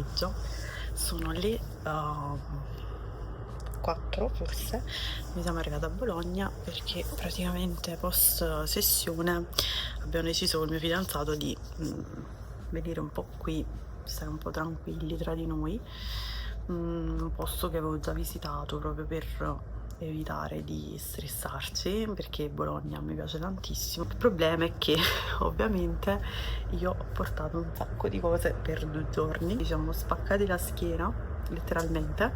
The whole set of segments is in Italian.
pomeriggio, sono le 4 forse, mi siamo arrivata a Bologna perché praticamente post sessione abbiamo deciso col mio fidanzato di venire un po' qui, stare un po' tranquilli tra di noi, un posto che avevo già visitato proprio per evitare di stressarci, perché Bologna mi piace tantissimo. Il problema è che ovviamente io ho portato un sacco di cose per 2 giorni, ci siamo spaccati la schiena letteralmente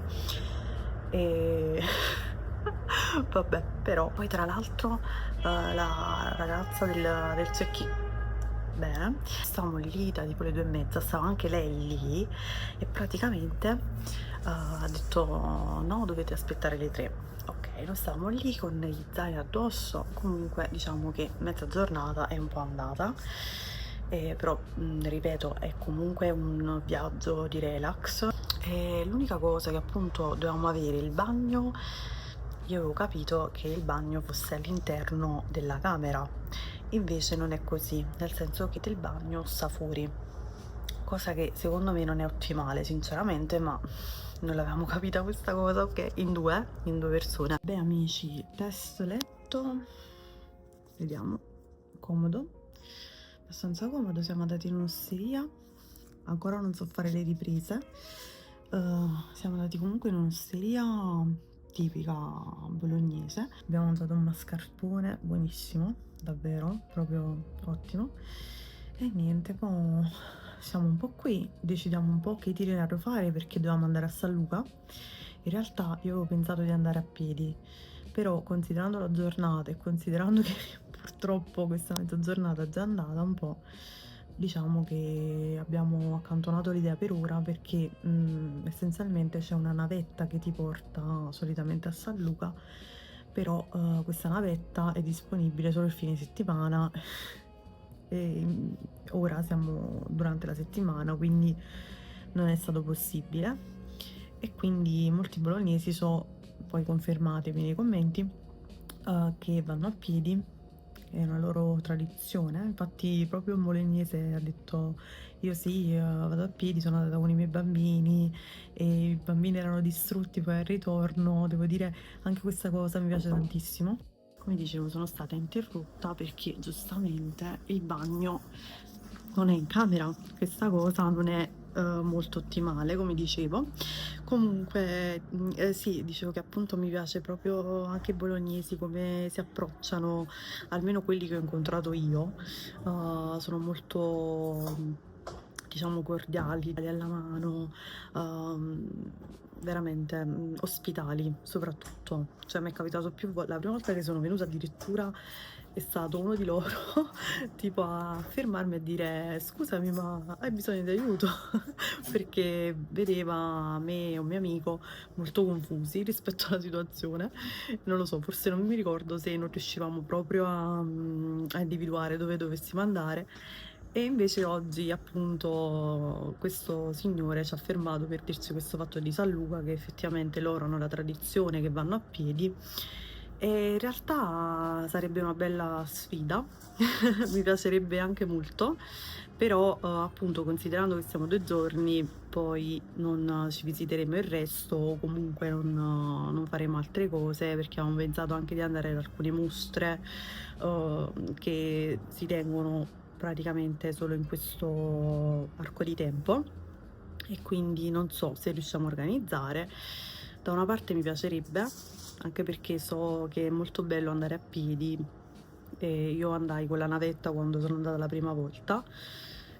e vabbè, però poi tra l'altro la ragazza del check-in, bene, stavamo lì da tipo le 2:30, stava anche lei lì e praticamente ha detto no, dovete aspettare le 3. Ok, noi stavamo lì con gli zaini addosso, comunque diciamo che mezza giornata è un po' andata, però ripeto, è comunque un viaggio di relax. E l'unica cosa che appunto dovevamo avere il bagno, io avevo capito che il bagno fosse all'interno della camera, invece non è così, nel senso che il bagno sta fuori, cosa che secondo me non è ottimale sinceramente, ma non l'avevamo capita questa cosa. Ok, in due persone. Beh amici, test letto, vediamo, comodo, abbastanza comodo, siamo andati in un'osteria, ancora non so fare le riprese. Siamo andati comunque in un'osteria tipica bolognese, abbiamo mangiato un mascarpone buonissimo, davvero, proprio ottimo. E niente, poi siamo un po' qui, decidiamo un po' che itinerario fare perché dovevamo andare a San Luca. In realtà io avevo pensato di andare a piedi, però considerando la giornata e considerando che purtroppo questa mezza giornata è già andata un po', diciamo che abbiamo accantonato l'idea per ora perché essenzialmente c'è una navetta che ti porta solitamente a San Luca, però questa navetta è disponibile solo il fine settimana e ora siamo durante la settimana, quindi non è stato possibile, e quindi molti bolognesi sono, poi confermatemi nei commenti, che vanno a piedi, è una loro tradizione. Infatti proprio un bolognese ha detto io sì, vado a piedi, sono andata con i miei bambini e i bambini erano distrutti poi al ritorno, devo dire anche questa cosa mi piace tantissimo. Come dicevo, sono stata interrotta perché giustamente il bagno non è in camera, questa cosa non è molto ottimale, come dicevo. Comunque sì, dicevo che appunto mi piace proprio anche i bolognesi come si approcciano, almeno quelli che ho incontrato io, sono molto diciamo cordiali, dali alla mano, veramente ospitali soprattutto. Cioè mi è capitato più volte, la prima volta che sono venuta addirittura è stato uno di loro tipo a fermarmi e dire scusami ma hai bisogno di aiuto perché vedeva me e un mio amico molto confusi rispetto alla situazione. Non lo so, forse non mi ricordo se non riuscivamo proprio a individuare dove dovessimo andare, e invece oggi appunto questo signore ci ha fermato per dirci questo fatto di San Luca, che effettivamente loro hanno la tradizione che vanno a piedi, e in realtà sarebbe una bella sfida mi piacerebbe anche molto, però appunto considerando che siamo 2 giorni poi non ci visiteremo il resto, o comunque non faremo altre cose perché avevamo pensato anche di andare ad alcune mostre che si tengono praticamente solo in questo arco di tempo, e quindi non so se riusciamo a organizzare. Da una parte mi piacerebbe, anche perché so che è molto bello andare a piedi, e io andai con la navetta quando sono andata la prima volta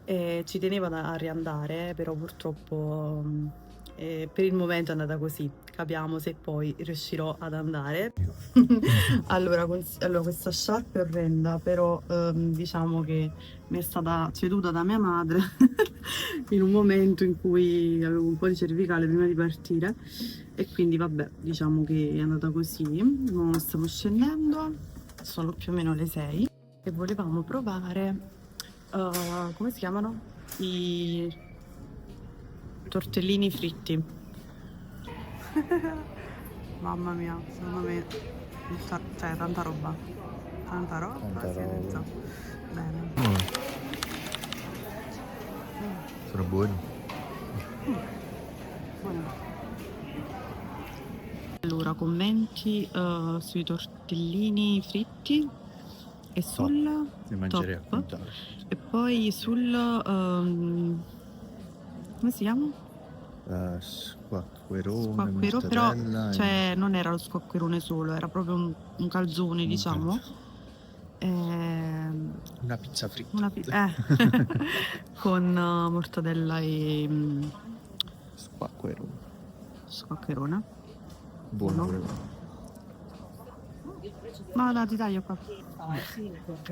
e ci tenevo a riandare, però purtroppo per il momento è andata così, capiamo se poi riuscirò ad andare. Allora, questa sciarpa è orrenda, però diciamo che mi è stata ceduta da mia madre in un momento in cui avevo un po' di cervicale prima di partire, e quindi vabbè, diciamo che è andata così. Ora stiamo scendendo, sono più o meno le 6 e volevamo provare, come si chiamano? I tortellini fritti. Mamma mia, secondo me cioè tanta roba. Tanta roba, Tanta si roba. utilizza bene. Sono buoni. Buono. Allora, commenti sui tortellini fritti e sul Li mangerei a top. puntare. E poi sul come si chiama? Squacquerone, Squacquero, però mortadella cioè non era lo squacquerone solo, era proprio un calzone, un diciamo. calcio. Ehm, Una pizza fritta. una con mortadella e Squacquerone. squacquerone. Buono Buono. pure. No, no, ti taglio qua.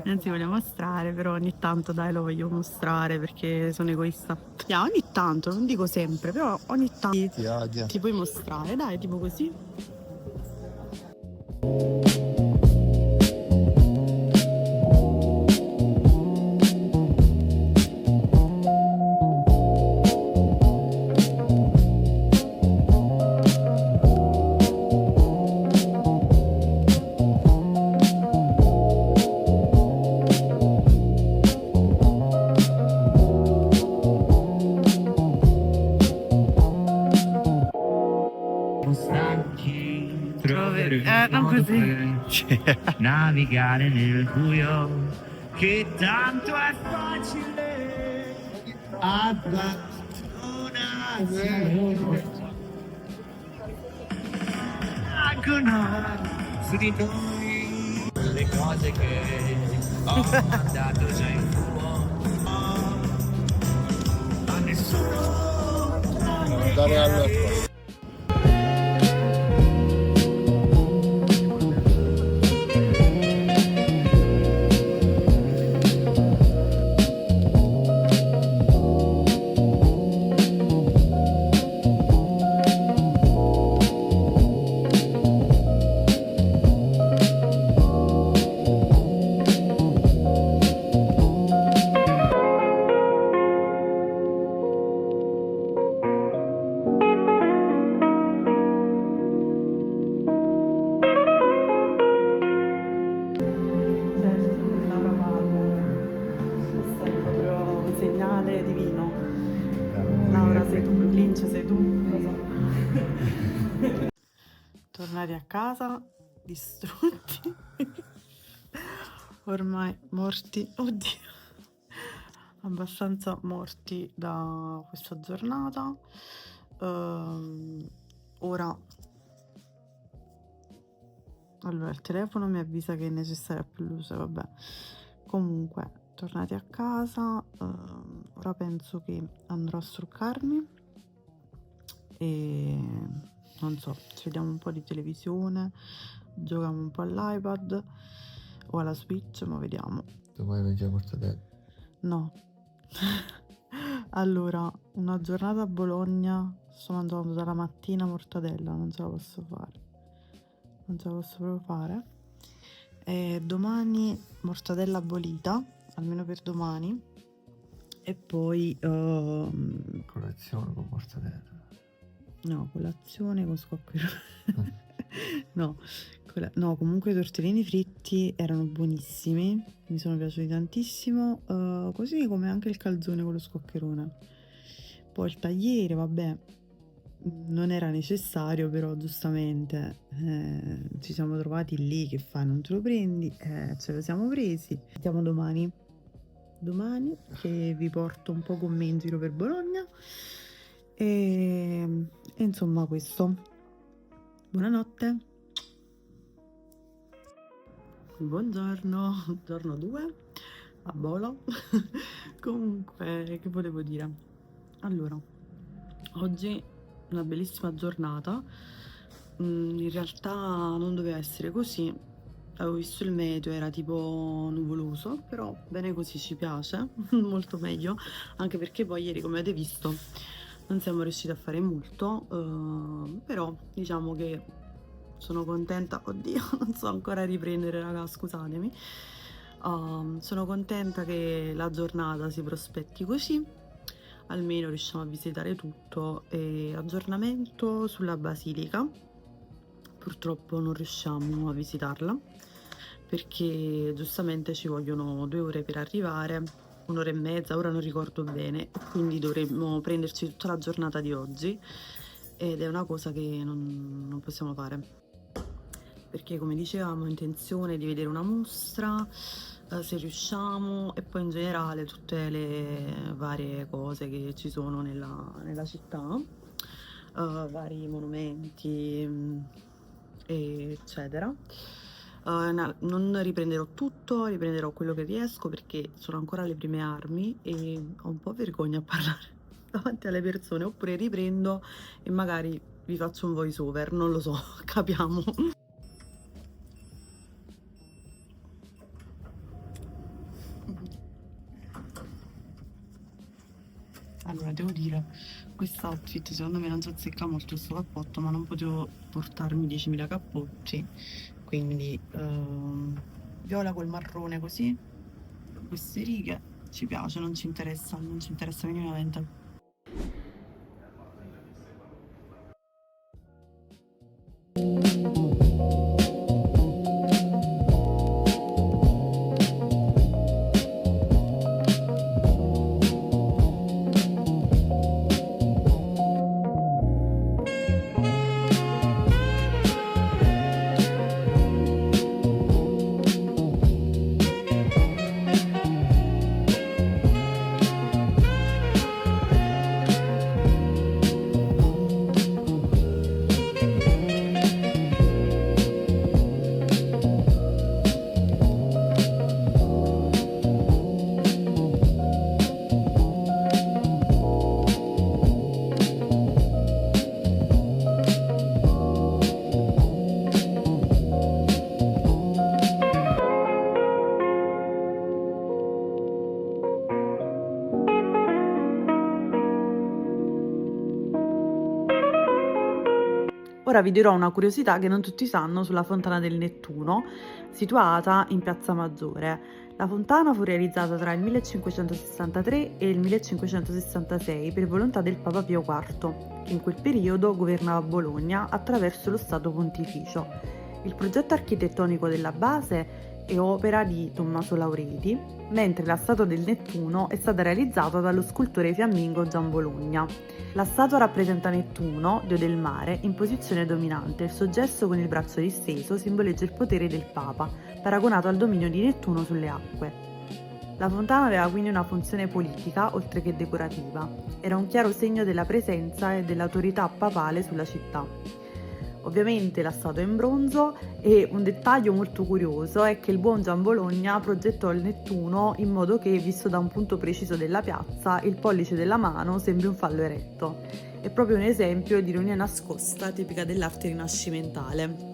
Non ti voglio mostrare, però ogni tanto dai lo voglio mostrare perché sono egoista. Ogni tanto, non dico sempre, però ogni tanto ti puoi mostrare, dai, tipo così. Non così. Navigare nel buio, che tanto è facile abbandonare su di noi le cose che ho mandato già in fumo a nessuno. Andare all'acqua. Questo è proprio un segnale divino. Laura sei tu, Lynch sei tu, lo so. Tornati a casa, distrutti, ormai morti, oddio, abbastanza morti da questa giornata. Ora, allora il telefono mi avvisa che è necessaria più luce, vabbè. Comunque, tornati a casa, ora penso che andrò a struccarmi e non so, ci vediamo un po' di televisione, giochiamo un po' all'iPad o alla Switch, ma vediamo. Domani mangiamo mortadella. No. Allora, una giornata a Bologna, sto mangiando dalla mattina mortadella, non ce la posso fare. Non ce la posso proprio fare. E domani mortadella bollita, almeno per domani. E poi Colazione con mortadella. no, colazione con squacquerone. No, no, comunque i tortellini fritti erano buonissimi, mi sono piaciuti tantissimo, così come anche il calzone con lo squaccherone. Poi il tagliere, vabbè, non era necessario, però giustamente ci siamo trovati lì, che fai, non te lo prendi, ce lo siamo presi. Andiamo domani che vi porto un po' con me in giro per Bologna e insomma questo. Buonanotte. Buongiorno, giorno 2 a Bolo. Comunque, che volevo dire? Allora, oggi una bellissima giornata. In realtà non doveva essere così. Avevo visto il meteo, era tipo nuvoloso, però bene così, ci piace, molto meglio, anche perché poi ieri, come avete visto, non siamo riusciti a fare molto, però diciamo che sono contenta, oddio, non so ancora riprendere, raga, scusatemi. Sono contenta che la giornata si prospetti così, almeno riusciamo a visitare tutto. E aggiornamento sulla Basilica, purtroppo non riusciamo a visitarla perché giustamente ci vogliono 2 ore per arrivare un'ora e mezza, ora non ricordo bene, quindi dovremmo prenderci tutta la giornata di oggi ed è una cosa che non possiamo fare, perché come dicevamo ho intenzione di vedere una mostra, se riusciamo, e poi in generale tutte le varie cose che ci sono nella città, vari monumenti, eccetera. Non riprenderò tutto, riprenderò quello che riesco perché sono ancora alle prime armi e ho un po' vergogna a parlare davanti alle persone, oppure riprendo e magari vi faccio un voice over, non lo so, capiamo. Allora, devo dire, questo outfit secondo me non si azzecca molto sto cappotto, ma non potevo portarmi 10.000 cappotti, quindi viola col marrone così, queste righe, ci piace, non ci interessa minimamente. Ora vi dirò una curiosità che non tutti sanno sulla Fontana del Nettuno, situata in Piazza Maggiore. La fontana fu realizzata tra il 1563 e il 1566 per volontà del Papa Pio IV, che in quel periodo governava Bologna attraverso lo Stato Pontificio. Il progetto architettonico della base è opera di Tommaso Laureti, mentre la statua del Nettuno è stata realizzata dallo scultore fiammingo Gian Bologna. La statua rappresenta Nettuno, dio del mare, in posizione dominante. Il suo gesto con il braccio disteso simboleggia il potere del Papa, paragonato al dominio di Nettuno sulle acque. La fontana aveva quindi una funzione politica, oltre che decorativa. Era un chiaro segno della presenza e dell'autorità papale sulla città. Ovviamente la statua è in bronzo e un dettaglio molto curioso è che il buon Gian Bologna progettò il Nettuno in modo che, visto da un punto preciso della piazza, il pollice della mano sembri un fallo eretto. È proprio un esempio di ironia nascosta tipica dell'arte rinascimentale.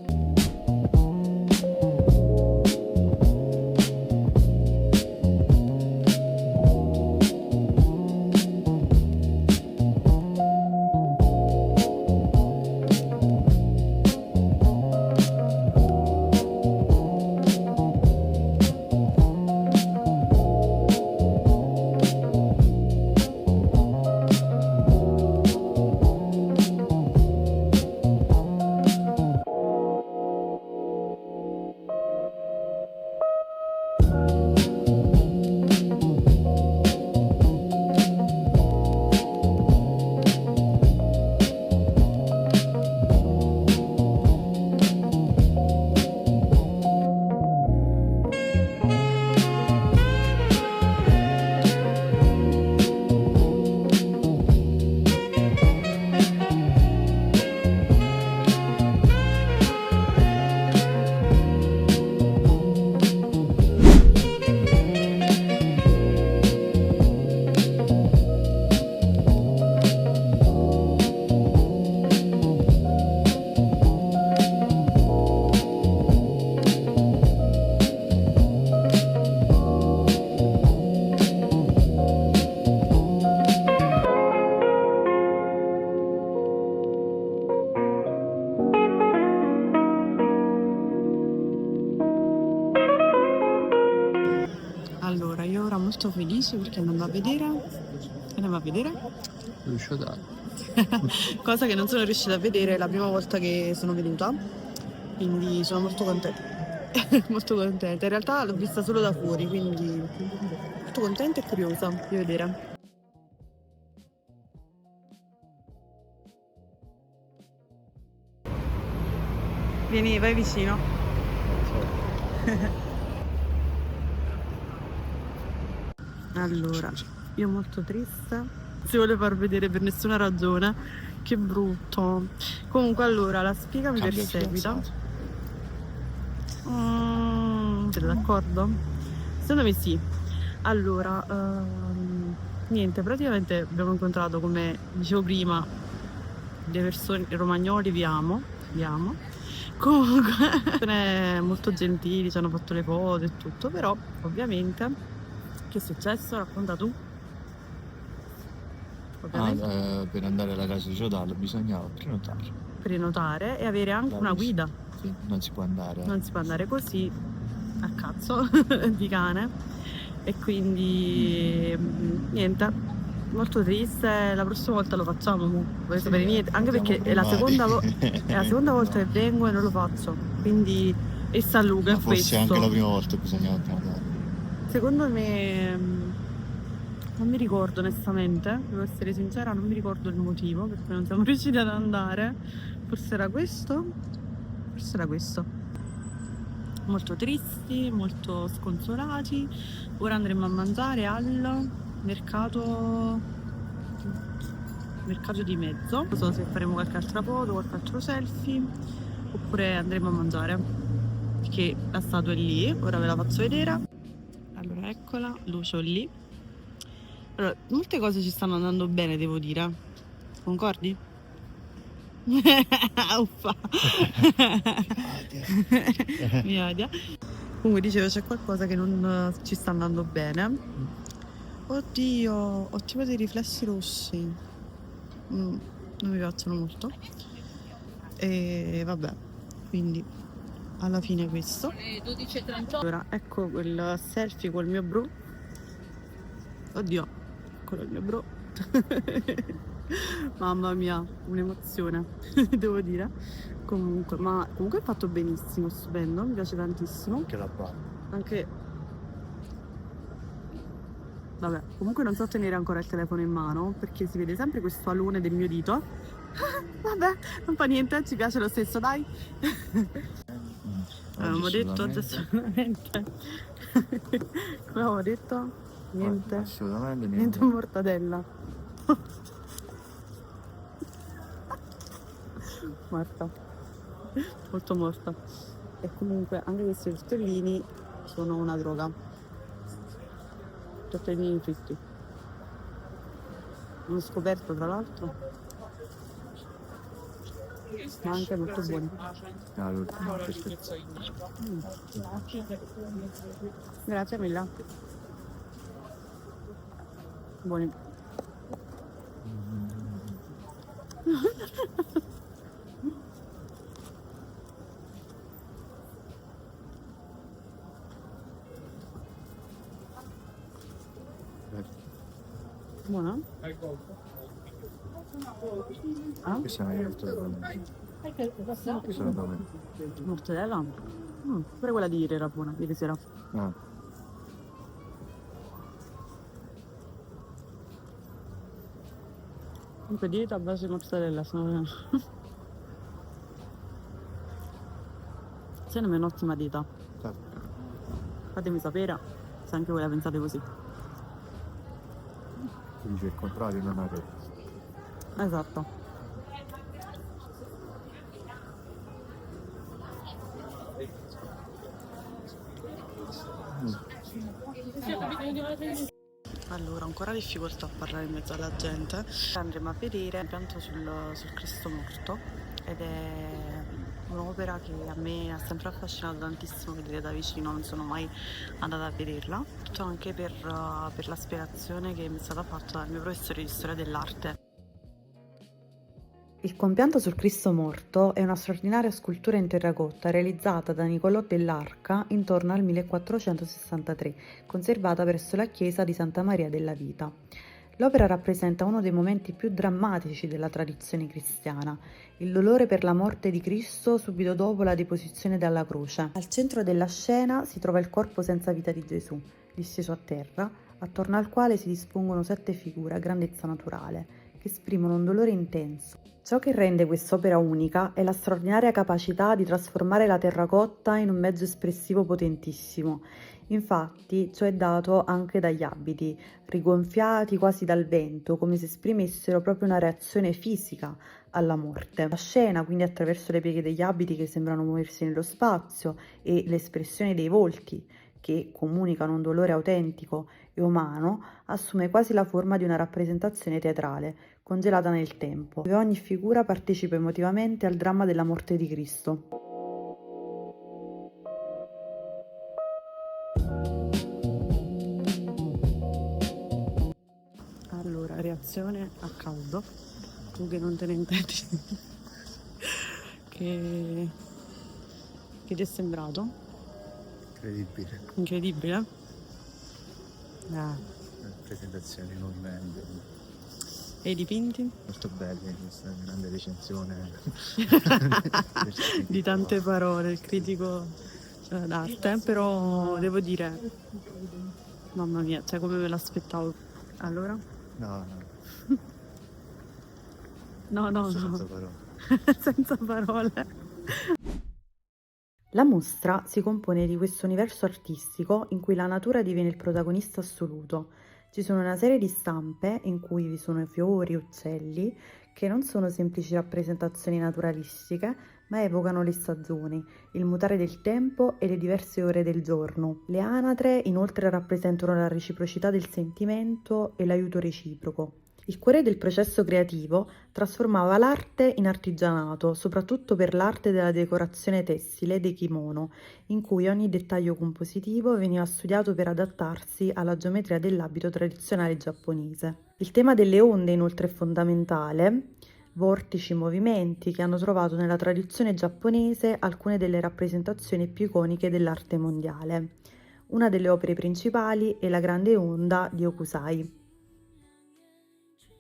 Allora, io ora molto felice perché andiamo a vedere Lucio Dalla. cosa che non sono riuscita a vedere la prima volta che sono venuta, quindi sono molto contenta. Molto contenta. In realtà l'ho vista solo da fuori, quindi molto contenta e curiosa di vedere. Vieni, vai vicino. Allora, io molto triste, non si vuole far vedere per nessuna ragione, che brutto. Comunque allora, la spiega mi Cambia perseguita. fidanzato. Siete d'accordo? Secondo me sì. Allora, niente, praticamente abbiamo incontrato, come dicevo prima, delle persone romagnoli, vi amo. Comunque, persone molto gentili, ci hanno fatto le foto e tutto, però ovviamente, che è successo? Racconta tu. Ovviamente, Per andare alla casa di Giordano bisognava prenotare e avere anche una guida. Sì, non si può andare. Non si può andare così a cazzo di cane, e quindi niente, molto triste. La prossima volta lo facciamo, voglio sapere niente, anche perché è la seconda volta che vengo e non lo faccio, quindi e San Luca è Ma forse questo. anche la prima volta bisognava andare. Secondo me non mi ricordo onestamente, devo essere sincera, non mi ricordo il motivo per cui non siamo riusciti ad andare. Forse era questo, molto tristi, molto sconsolati. Ora andremo a mangiare al mercato di mezzo. Non so se faremo qualche altra foto, qualche altro selfie, oppure andremo a mangiare, perché la statua è lì. Ora ve la faccio vedere. Allora, eccola, Lucio lì. Allora, molte cose ci stanno andando bene, devo dire. Concordi? Uffa. Mi odia. Comunque dicevo, c'è qualcosa che non ci sta andando bene. Oddio, ho tipo dei riflessi rossi. Non mi piacciono molto. E vabbè, quindi alla fine questo. Allora, ecco quel selfie col mio bro. Oddio, quello è il mio bro. Mamma mia, un'emozione, devo dire. Comunque è fatto benissimo, stupendo, mi piace tantissimo. Anche la barba. Anche... Vabbè, comunque non so tenere ancora il telefono in mano, perché si vede sempre questo alone del mio dito. Vabbè, non fa niente, ci piace lo stesso, dai. Avevamo detto assolutamente. Come avevo detto? Niente. Assolutamente Niente mortadella. Morta. Molto morta. E comunque anche questi tortellini sono una droga. Tortellini fritti. L'ho scoperto tra l'altro. Ma anche molto buoni. Grazie mille. Buoni. Buona? Ah? Questa è Mortadella? Pure quella di ieri era buona, ieri sera. Comunque dieta a base di mozzarella, secondo me è un'ottima dieta. Fatemi sapere se anche voi la pensate così. Dice il contrario, non avete. Esatto. Allora, ancora difficoltà a parlare in mezzo alla gente. Andremo a vedere l'impianto sul Cristo morto, ed è un'opera che a me ha sempre affascinato tantissimo vedere da vicino, non sono mai andata a vederla, tutto anche per la spiegazione che mi è stata fatta dal mio professore di storia dell'arte. Il compianto sul Cristo morto è una straordinaria scultura in terracotta realizzata da Niccolò dell'Arca intorno al 1463, conservata presso la chiesa di Santa Maria della Vita. L'opera rappresenta uno dei momenti più drammatici della tradizione cristiana, il dolore per la morte di Cristo subito dopo la deposizione dalla croce. Al centro della scena si trova il corpo senza vita di Gesù, disteso a terra, attorno al quale si dispongono 7 figure a grandezza naturale, che esprimono un dolore intenso. Ciò che rende quest'opera unica è la straordinaria capacità di trasformare la terracotta in un mezzo espressivo potentissimo. Infatti, ciò è dato anche dagli abiti, rigonfiati quasi dal vento, come se esprimessero proprio una reazione fisica alla morte. La scena, quindi attraverso le pieghe degli abiti che sembrano muoversi nello spazio e l'espressione dei volti, che comunicano un dolore autentico e umano, assume quasi la forma di una rappresentazione teatrale, congelata nel tempo, dove ogni figura partecipa emotivamente al dramma della morte di Cristo. Allora, reazione a caldo, tu che non te ne intendi, che ti è sembrato? Incredibile. Incredibile? Presentazioni, movimenti. E i dipinti? Molto belli, questa grande recensione. Di tante parole, il critico d'arte, però devo dire, mamma mia, cioè come me l'aspettavo. Allora? No, No, senza parole. senza parole. La mostra si compone di questo universo artistico in cui la natura diviene il protagonista assoluto. Ci sono una serie di stampe in cui vi sono fiori, uccelli, che non sono semplici rappresentazioni naturalistiche, ma evocano le stagioni, il mutare del tempo e le diverse ore del giorno. Le anatre inoltre rappresentano la reciprocità del sentimento e l'aiuto reciproco. Il cuore del processo creativo trasformava l'arte in artigianato, soprattutto per l'arte della decorazione tessile dei kimono, in cui ogni dettaglio compositivo veniva studiato per adattarsi alla geometria dell'abito tradizionale giapponese. Il tema delle onde inoltre è fondamentale, vortici, movimenti che hanno trovato nella tradizione giapponese alcune delle rappresentazioni più iconiche dell'arte mondiale. Una delle opere principali è la Grande Onda di Hokusai.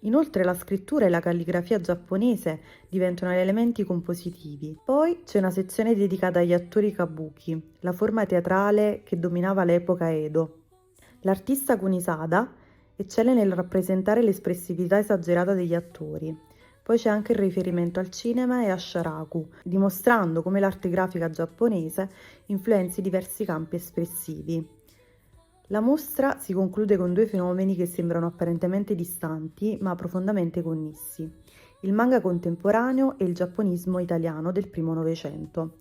Inoltre la scrittura e la calligrafia giapponese diventano elementi compositivi. Poi c'è una sezione dedicata agli attori kabuki, la forma teatrale che dominava l'epoca Edo. L'artista Kunisada eccelle nel rappresentare l'espressività esagerata degli attori. Poi c'è anche il riferimento al cinema e a sharaku, dimostrando come l'arte grafica giapponese influenzi diversi campi espressivi. La mostra si conclude con 2 fenomeni che sembrano apparentemente distanti, ma profondamente connessi: il manga contemporaneo e il giapponismo italiano del primo Novecento.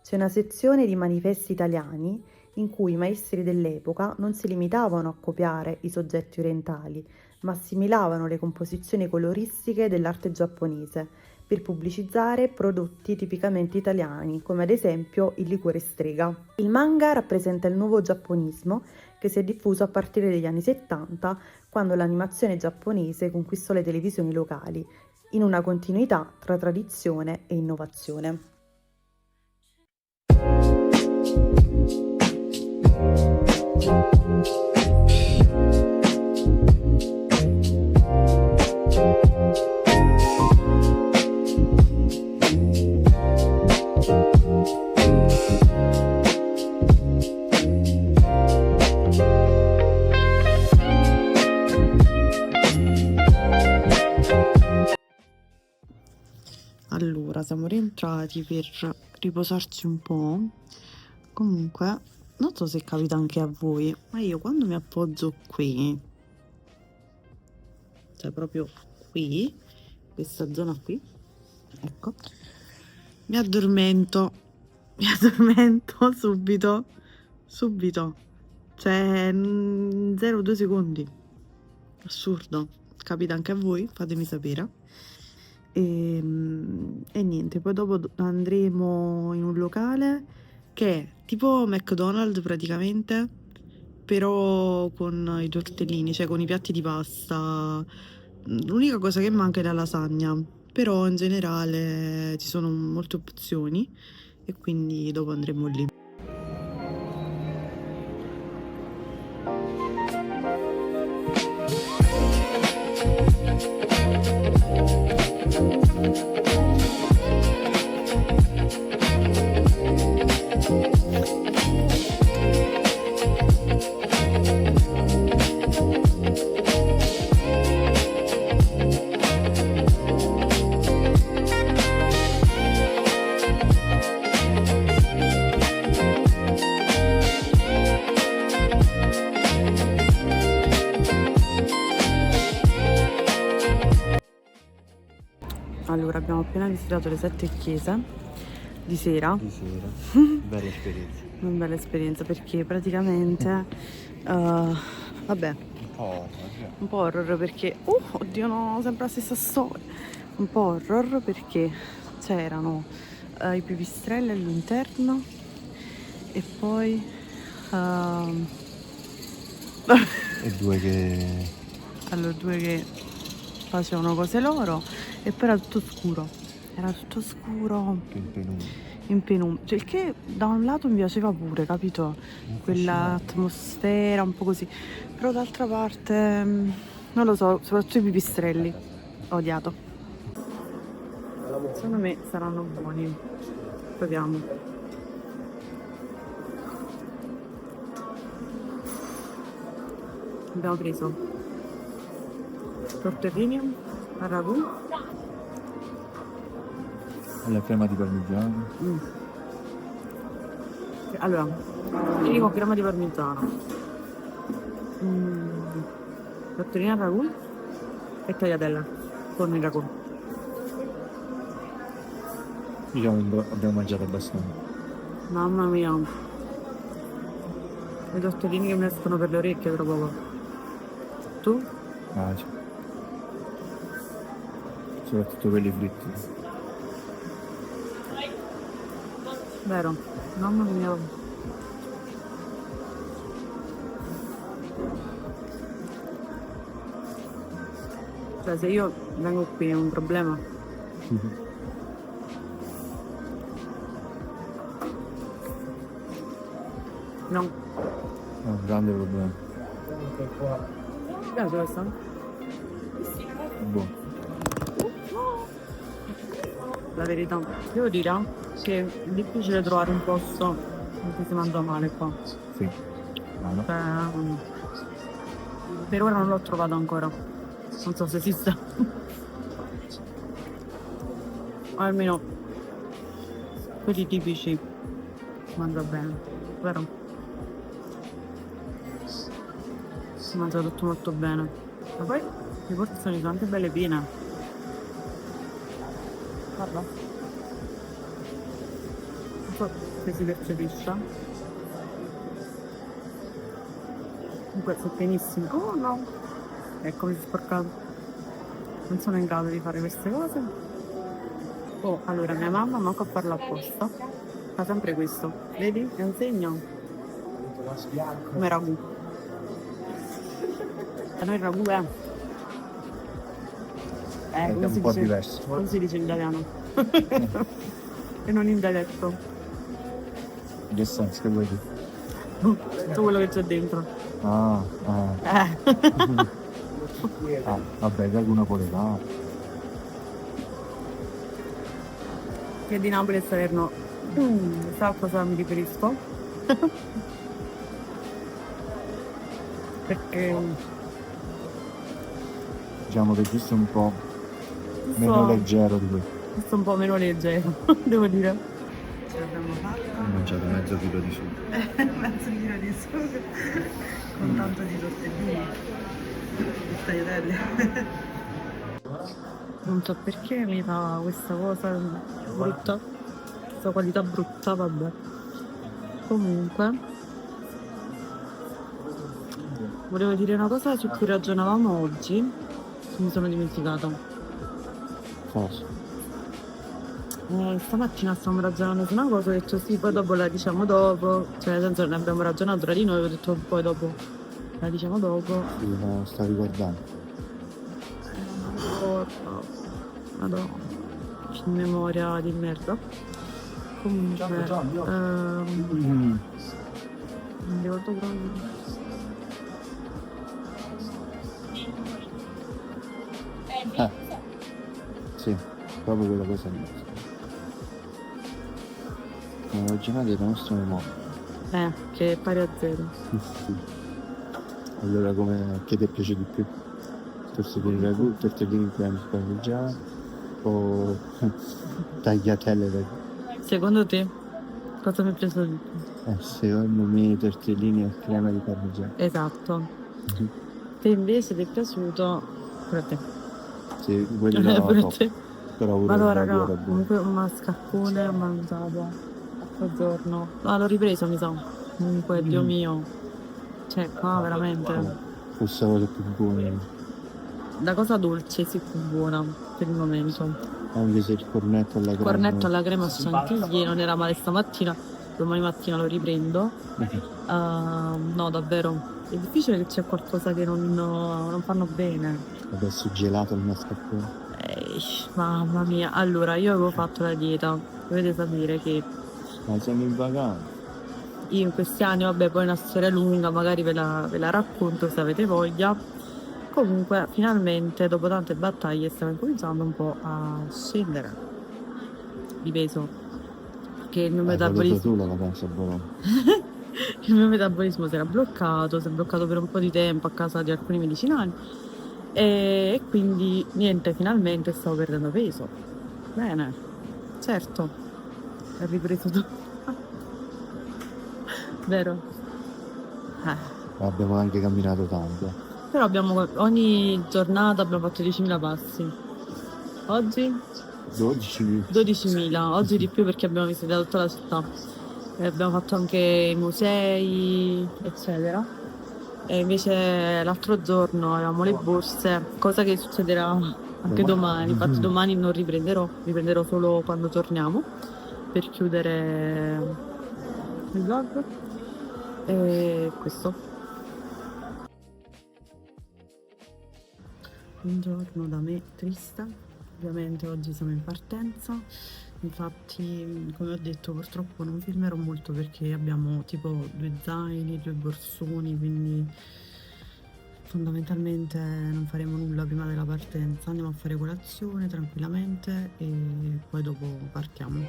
C'è una sezione di manifesti italiani in cui i maestri dell'epoca non si limitavano a copiare i soggetti orientali, ma assimilavano le composizioni coloristiche dell'arte giapponese per pubblicizzare prodotti tipicamente italiani, come ad esempio il liquore strega. Il manga rappresenta il nuovo giapponismo che si è diffuso a partire dagli anni 70, quando l'animazione giapponese conquistò le televisioni locali, in una continuità tra tradizione e innovazione. Allora, siamo rientrati per riposarci un po'. Comunque, non so se capita anche a voi, ma io quando mi appoggio qui, cioè proprio qui, questa zona qui, ecco, mi addormento subito, cioè 0-2 secondi. Assurdo. Capita anche a voi? Fatemi sapere. E niente, poi dopo andremo in un locale che è tipo McDonald's praticamente, però con i tortellini, cioè con i piatti di pasta. L'unica cosa che manca è la lasagna, però in generale ci sono molte opzioni e quindi dopo andremo lì. abbiamo appena visitato le 7 chiese di sera. Di sera. Bella esperienza. Una bella esperienza perché praticamente, vabbè, un po' horror perché, oddio no, sempre la stessa storia. Un po' horror perché c'erano i pipistrelli all'interno e poi E due che... allora due che facevano cose loro e poi era tutto scuro in penumbra, cioè, il che da un lato mi piaceva pure, capito, quell'atmosfera un po' così, però d'altra parte non lo so, soprattutto i pipistrelli ho odiato. Secondo me saranno buoni, proviamo. Abbiamo preso tortellini al ragù. La crema di parmigiano. Allora, tortellini con crema di parmigiano, tortellini al ragù e tagliatelle con il ragù. Diciamo abbiamo mangiato abbastanza. Mamma mia, i tortellini che mi escono per le orecchie tra poco. Tu? Ah, sì. Soprattutto quelli fritti. Vero? Mamma mia. Cioè, se io vengo qui è un problema. No. È un grande problema. Ti piace questa? Buono. La verità. Devo dire che è difficile trovare un posto in cui si mangia male qua. Sì. Ah, no? Per ora non l'ho trovato ancora. Non so se esiste. Almeno quelli tipici si mangia bene, vero? Si mangia tutto molto bene. Ma poi le porzioni sono anche belle piene. Guarda. Non so se si percepisce. Comunque sono pienissimi. Oh no! Ecco, mi si è sporcato. Non sono in grado di fare queste cose. Oh, allora mia mamma manco a farlo apposta. Fa sempre questo. Vedi? È un segno. Come ragù. Da noi il ragù è È come un si po' dice? diverso. Come si dice in italiano? E non in dialetto. Che senso che vuoi dire? Tutto quello che c'è dentro. Ah, vabbè, ragù napoletano. Chi è di Napoli e Salerno sa a cosa mi riferisco? Perché Diciamo che questo è un po' questo, meno leggero di questo. questo è un po' meno leggero, devo dire. Ce l'abbiamo fatta. Ho mangiato mezzo chilo di sugo. Mezzo chilo di sugo con tanto di tortellini e tagliatelle. Non so perché mi fa questa cosa brutta, questa qualità brutta, vabbè. Comunque volevo dire una cosa su cui ragionavamo oggi, che mi sono dimenticata. Cosa? Stamattina stavamo ragionando su una cosa, ho detto sì, poi dopo la diciamo dopo, cioè nel senso ne abbiamo ragionato tra di noi, ho detto poi dopo la diciamo dopo. Sì, ma sto riguardando. Non mi ricordo. Madonna, che memoria di merda. Comunque, non mi ricordo proprio. Sì, proprio quella cosa lì. Siamo ragionati della nostra memoria. Che è pari a 0. Sì. Allora che ti piace di più? Tortellini ragù, tortellini in crema di parmigiano o tagliatelle ragù? Secondo te, cosa mi è piaciuto di più? Secondo me tortellini e crema di parmigiano. Esatto. Te invece ti è piaciuto? Per te. Sì, quelli Per no, te. Però pure Ma il allora, ragu raga, era buono. comunque un mascarpone ho mangiato l'altro giorno. No, l'ho ripreso, mi sa. Comunque, Dio mio. Cioè, qua veramente. Forse la cosa più buona. La cosa dolce sì più buona per il momento. Anche se il cornetto alla Il crema. cornetto alla crema chantilly non era male stamattina. Domani mattina lo riprendo. No, davvero. È difficile che c'è qualcosa che non fanno bene. Adesso gelato il mascarpone. Mamma mia. Allora, io avevo fatto la dieta. Dovete sapere che Ma siamo in vacanza. io in questi anni, vabbè, poi è una storia lunga, magari ve la racconto se avete voglia. Comunque, finalmente, dopo tante battaglie, stiamo incominciando un po' a scendere di peso. Perché il mio Hai voluto metabolismo, tu la vacanza a Bologna. il mio metabolismo si è bloccato per un po' di tempo a causa di alcuni medicinali. E quindi, niente, finalmente stavo perdendo peso. Bene, certo, è ripreso tutto. Vero? Abbiamo anche camminato tanto. Però ogni giornata abbiamo fatto 10.000 passi. Oggi 12. 12.000, oggi di più perché abbiamo visitato tutta la città. E abbiamo fatto anche i musei, eccetera. E invece l'altro giorno avevamo le borse, cosa che succederà anche domani. Infatti domani non riprenderò solo quando torniamo per chiudere il vlog. E questo. Un giorno da me triste, ovviamente oggi siamo in partenza, infatti come ho detto purtroppo non filmerò molto perché abbiamo tipo 2 zaini, 2 borsoni, quindi fondamentalmente non faremo nulla prima della partenza, andiamo a fare colazione tranquillamente e poi dopo partiamo.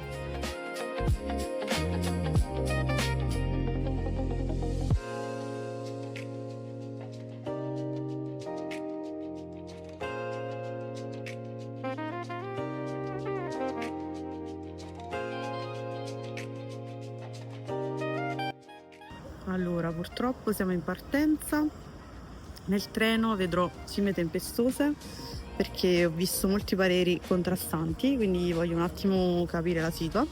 Allora, purtroppo siamo in partenza. Nel treno vedrò cime tempestose perché ho visto molti pareri contrastanti, quindi voglio un attimo capire la situa.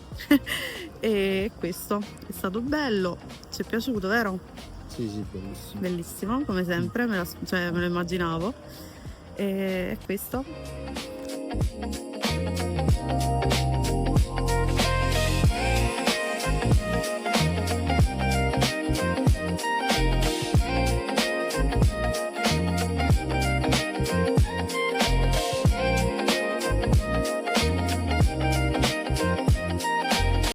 E questo è stato bello, ci è piaciuto, vero? Sì, sì, bellissimo. Bellissimo, come sempre, me lo immaginavo. E questo.